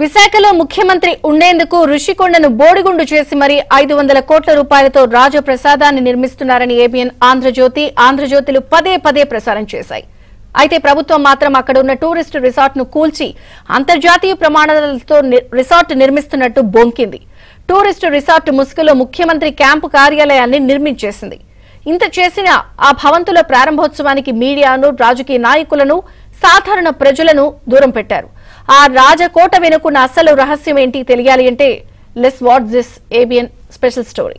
విశాఖలో ముఖ్యమంత్రి ఉండేందుకు రుషికొండను బోడిగుండు చేసి మరీ 500 కోట్ల రూపాయలతో రాజప్రసాదాన్ని నిర్మిస్తున్నారని ఏబిఎన్ ఆంధ్రజ్యోతిలు పదే పదే ప్రసారం చేశాయి. అయితే ప్రభుత్వం మాత్రం అక్కడ ఉన్న టూరిస్ట్ రిసార్ట్ ను కూల్చి అంతర్జాతీయ ప్రమాణాలతో రిసార్ట్ నిర్మిస్తున్నట్టు బొంకింది. టూరిస్ట్ రిసార్ట్ ముసుగులో ముఖ్యమంత్రి క్యాంపు కార్యాలయాన్ని నిర్మించేసింది. ఇంత చేసిన ఆ భవంతుల ప్రారంభోత్సవానికి మీడియాను, రాజకీయ నాయకులను, సాధారణ ప్రజలను దూరం పెట్టారు. ఆ రాజకోట వెనుకున్న అసలు రహస్యం ఏంటి తెలియాలి అంటే let's watch this ABN special story.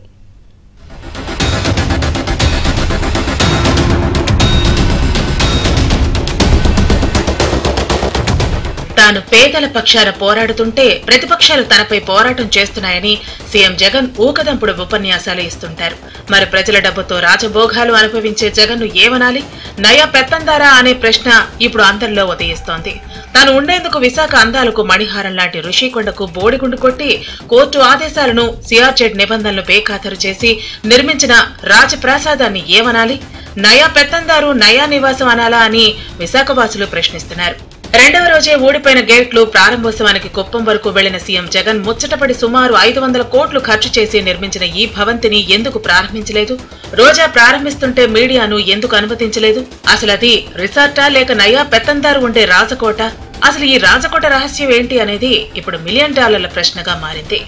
తాను పేదల పక్షాన పోరాడుతుంటే ప్రతిపక్షాలు తనపై పోరాటం చేస్తున్నాయని సీఎం జగన్ ఊకదంపుడు ఉపన్యాసాలు ఇస్తుంటారు. మరి ప్రజల డబ్బుతో రాజభోగాలు అనుభవించే జగన్ ను ఏమనాలి? నయా పెత్తందారా అనే ప్రశ్న ఇప్పుడు అందరిలో ఉదయిస్తోంది. తాను ఉండేందుకు విశాఖ అందాలకు మణిహారం లాంటి రుషికొండకు బోడిగుండు కొట్టి కోర్టు ఆదేశాలను, సిఆర్జెడ్ నిబంధనలు బేఖాతరు చేసి నిర్మించిన రాజప్రాసాదాన్ని ఏమనాలి? నయా పెత్తందారు నయా నివాసం అనాలా అని విశాఖవాసులు ప్రశ్నిస్తున్నారు. రెండవ రోజే ఊడిపోయిన గేట్లు ప్రారంభోత్సవానికి కుప్పం వరకు వెళ్లిన సీఎం జగన్ ముచ్చటపడి సుమారు 500 కోట్లు ఖర్చు చేసి నిర్మించిన ఈ భవంతిని ఎందుకు ప్రారంభించలేదు? రోజా ప్రారంభిస్తుంటే మీడియాను ఎందుకు అనుమతించలేదు? అసలు అది రిసార్టా లేక నయా పెత్తందారు ఉండే రాజకోట? అసలు ఈ రాజకోట రహస్యం ఏంటి అనేది ఇప్పుడు $1 మిలియన్ ప్రశ్నగా మారింది.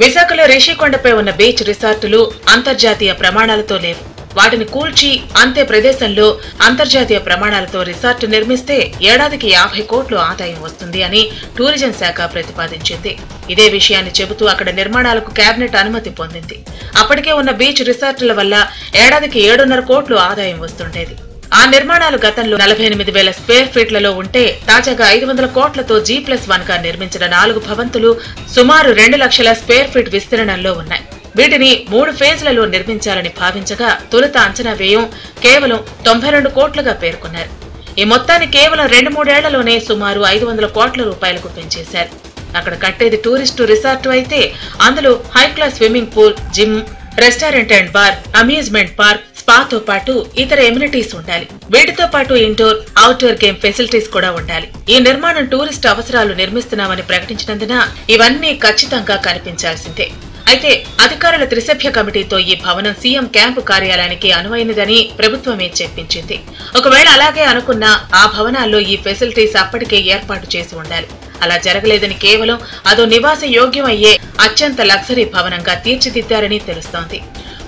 విశాఖలో రిషికొండపై ఉన్న బీచ్ రిసార్టులు అంతర్జాతీయ ప్రమాణాలతో లేవు. వాటిని కూల్చి అంతే ప్రదేశంలో అంతర్జాతీయ ప్రమాణాలతో రిసార్ట్ నిర్మిస్తే ఏడాదికి 50 కోట్లు ఆదాయం వస్తుంది అని టూరిజం శాఖ ప్రతిపాదించింది. ఇదే విషయాన్ని చెబుతూ అక్కడ నిర్మాణాలకు కేబినెట్ అనుమతి పొందింది. అప్పటికే ఉన్న బీచ్ రిసార్టుల వల్ల ఏడాదికి 7.5 కోట్లు ఆదాయం వస్తుండేది. ఆ నిర్మాణాలు గతంలో 48,000 స్క్వేర్ ఫీట్లలో ఉంటే తాజాగా 500 కోట్లతో G+1 గా నిర్మించిన 4 భవంతులు సుమారు 2 లక్షల స్క్వేర్ ఫీట్ విస్తీర్ణంలో ఉన్నాయి. వీటిని 3 ఫేజ్లలో నిర్మించాలని భావించగా తొలుత అంచనా వ్యయం కేవలం 92 కోట్లుగా పేర్కొన్నారు. ఈ మొత్తాన్ని కేవలం 2-3 ఏళ్లలోనే సుమారు 500 కోట్ల రూపాయలకు పెంచేశారు. అక్కడ కట్టేది టూరిస్టు రిసార్టు అయితే అందులో high class swimming pool, gym, restaurant and bar, amusement park, స్పాతో పాటు ఇతర ఎమ్యూనిటీస్ ఉండాలి. వీటితో పాటు ఇండోర్, అవుట్డోర్ గేమ్ ఫెసిలిటీస్ కూడా ఉండాలి. ఈ నిర్మాణం టూరిస్ట్ అవసరాలు నిర్మిస్తున్నామని ప్రకటించినందున ఇవన్నీ ఖచ్చితంగా కనిపించాల్సిందే. అయితే అధికారుల త్రిసభ్య కమిటీతో ఈ భవనం సీఎం క్యాంపు కార్యాలయానికి అనువైనదని ప్రభుత్వమే చెప్పించింది. ఒకవేళ అలాగే అనుకున్నా ఆ భవనాల్లో ఈ ఫెసిలిటీస్ అప్పటికే ఏర్పాటు చేసి ఉండాలి. అలా జరగలేదని కేవలం అదో నివాస యోగ్యమయ్యే అత్యంత లగ్జరీ భవనంగా తీర్చిదిద్దారని తెలుస్తోంది.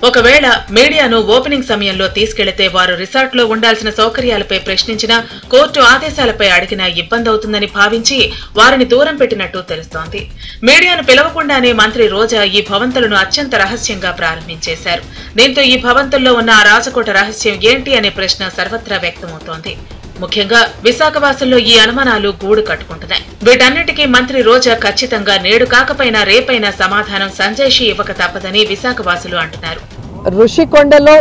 ఒకవేళ మీడియాను ఓపెనింగ్ సమయంలో తీసుకెళ్లితే వారు రిసార్ట్ లో ఉండాల్సిన సౌకర్యాలపై ప్రశ్నించినా, కోర్టు ఆదేశాలపై అడిగినా ఇబ్బంది అవుతుందని భావించి వారిని దూరం పెట్టినట్టు తెలుస్తోంది. మీడియాను పిలవకుండానే మంత్రి రోజా ఈ భవంతులను అత్యంత రహస్యంగా ప్రారంభించేశారు. దీంతో ఈ భవంతుల్లో ఉన్న ఆ రాజకోట రహస్యం ఏంటి అనే ప్రశ్న సర్వత్రా వ్యక్తమవుతోంది. ముఖ్యంగా విశాఖవాసుల్లో ఈ అనుమానాలు గూడు కట్టుకుంటున్నాయి. వీటన్నిటికీ మంత్రి రోజా ఖచ్చితంగా నేడు కాకపోయినా రేపైనా సమాధానం సంజయ్షి ఇవ్వక తప్పదని విశాఖవాసులు అంటున్నారు. రుషికొండలో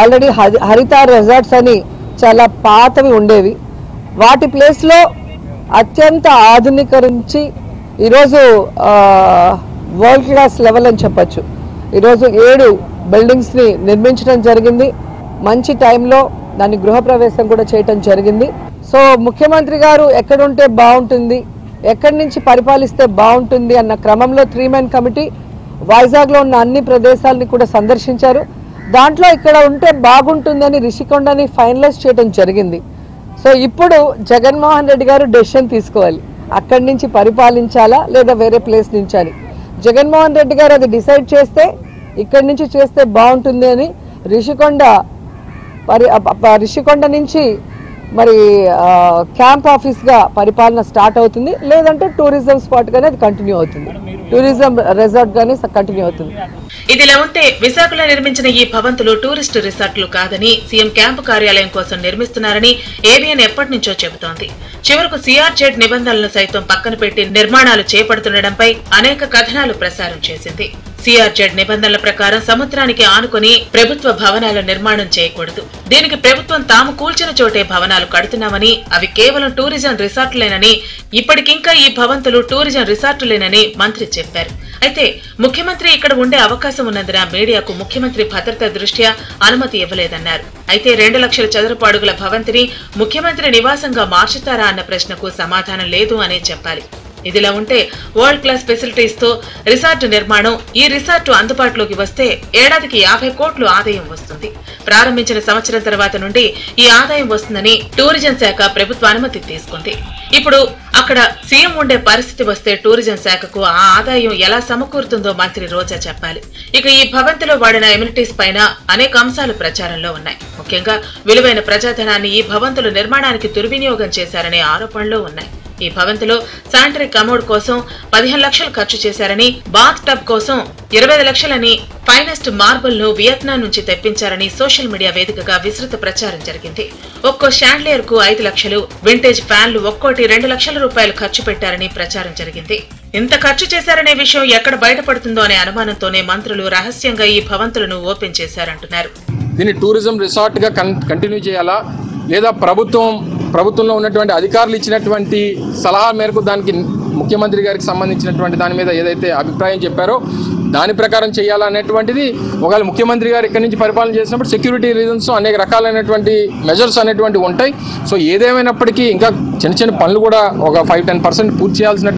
ఆల్రెడీ హరిత రిసార్ట్స్ అని చాలా పాతవి ఉండేవి. వాటి ప్లేస్ లో అత్యంత ఆధునీకరించి ఈరోజు వరల్డ్ క్లాస్ లెవెల్ అని చెప్పొచ్చు. ఈరోజు 7 బిల్డింగ్స్ ని నిర్మించడం జరిగింది. మంచి టైంలో దాన్ని గృహప్రవేశం కూడా చేయటం జరిగింది. సో ముఖ్యమంత్రి గారు ఎక్కడుంటే బాగుంటుంది, ఎక్కడి నుంచి పరిపాలిస్తే బాగుంటుంది అన్న క్రమంలో 3 మెన్ కమిటీ వైజాగ్ లో ఉన్న అన్ని ప్రదేశాలని కూడా సందర్శించారు. దాంట్లో ఇక్కడ ఉంటే బాగుంటుందని రిషికొండని ఫైనలైజ్ చేయడం జరిగింది. సో ఇప్పుడు జగన్మోహన్ రెడ్డి గారు డెసిషన్ తీసుకోవాలి, అక్కడి నుంచి పరిపాలించాలా లేదా వేరే ప్లేస్ నుంచి అని. జగన్మోహన్ రెడ్డి గారు అది డిసైడ్ చేస్తే ఇక్కడి నుంచి చేస్తే బాగుంటుంది అని రిషికొండ నుంచి మరి క్యాంప్ ఆఫీస్ గా పరిపాలన స్టార్ట్ అవుతుంది, లేదంటే టూరిజం స్పాట్ గానే అది కంటిన్యూ అవుతుంది, టూరిజం రిసార్ట్ గానే కంటిన్యూ అవుతుంది. ఇదిలా ఉంటే విశాఖలో నిర్మించిన ఈ భవంతులు టూరిస్టు రిసార్ట్లు కాదని సీఎం క్యాంపు కార్యాలయం కోసం నిర్మిస్తున్నారని ఏబిఎన్ ఎప్పటి నుంచో చెబుతోంది. చివరకు సిఆర్జెడ్ నిబంధనలను సైతం పక్కన పెట్టి నిర్మాణాలు చేపడుతుండటంపై అనేక కథనాలు ప్రసారం చేసింది. సిఆర్జెడ్ నిబంధనల ప్రకారం సముద్రానికి ఆనుకుని ప్రభుత్వ భవనాల నిర్మాణం చేయకూడదు. దీనికి ప్రభుత్వం తాము కూల్చిన చోటే భవనాలు కడుతున్నామని, అవి కేవలం టూరిజం రిసార్టులేనని, ఇప్పటికింకా ఈ భవంతులు టూరిజం రిసార్టులేనని మంత్రి చెప్పారు. అయితే ముఖ్యమంత్రి ఇక్కడ ఉండే అవకాశం ఉన్నందున మీడియాకు ముఖ్యమంత్రి భద్రత దృష్ట్యా అనుమతి ఇవ్వలేదన్నారు. అయితే 2 లక్షల చదరపు అడుగుల భవంతిని ముఖ్యమంత్రి నివాసంగా మార్చుతారా అన్న ప్రశ్నకు సమాధానం లేదు అనే చెప్పాలి. ఇదిలా ఉంటే వరల్డ్ క్లాస్ ఫెసిలిటీస్ తో రిసార్టు నిర్మాణం, ఈ రిసార్టు అందుబాటులోకి వస్తే ఏడాదికి 50 కోట్లు ఆదాయం వస్తుంది. ప్రారంభించిన సంవత్సరం తర్వాత నుండి ఈ ఆదాయం వస్తుందని టూరిజం శాఖ ప్రభుత్వ అనుమతి తీసుకుంది. ఇప్పుడు అక్కడ సీఎం ఉండే పరిస్థితి వస్తే టూరిజం శాఖకు ఆ ఆదాయం ఎలా సమకూరుతుందో మంత్రి రోజా చెప్పాలి. ఇక ఈ భవంతిలో వాడిన ఎమ్యూనిటీస్ పైన అనేక అంశాలు ప్రచారంలో ఉన్నాయి. ముఖ్యంగా విలువైన ప్రజాధనాన్ని ఈ భవంతుల నిర్మాణానికి దుర్వినియోగం చేశారనే ఆరోపణలు ఉన్నాయి. ఈ భవంతిలో శానిటరీ కమోడ్ కోసం 15 లక్షలు ఖర్చు చేశారని, బాత్ టబ్ కోసం 25 లక్షలని, ఫైనెస్ట్ మార్బుల్ ను వియత్నాం నుంచి తెప్పించారని సోషల్ మీడియా వేదికగా విస్తృత ప్రచారం జరిగింది. ఒక్కో షాండ్లియర్ కు 5 లక్షలు, వింటేజ్ ఫ్యాన్లు ఒక్కోటి 2 లక్షల రూపాయలు ఖర్చు పెట్టారని ప్రచారం జరిగింది. ఇంత ఖర్చు చేశారనే విషయం ఎక్కడ బయటపడుతుందో అనే అనుమానంతోనే మంత్రులు రహస్యంగా ఈ భవంతులను ఓపెన్ చేశారంటున్నారు. దీన్ని టూరిజం రిసార్ట్ గా కంటిన్యూ చేయాలా, లేదా ప్రభుత్వంలో ఉన్నటువంటి అధికారులు ఇచ్చినటువంటి సలహా మేరకు దానికి ముఖ్యమంత్రి గారికి సంబంధించినటువంటి దాని మీద ఏదైతే అభిప్రాయం చెప్పారో దాని ప్రకారం చేయాలా అనేటువంటిది, ఒకవేళ ముఖ్యమంత్రి గారు ఇక్కడి నుంచి పరిపాలన చేసినప్పుడు సెక్యూరిటీ రీజన్స్ అనేక రకాలైనటువంటి మెజర్స్ అనేటువంటివి ఉంటాయి. సో ఏదేమైనప్పటికీ ఇంకా చిన్న చిన్న పనులు కూడా ఒక 5-10% పూర్తి చేయాల్సిన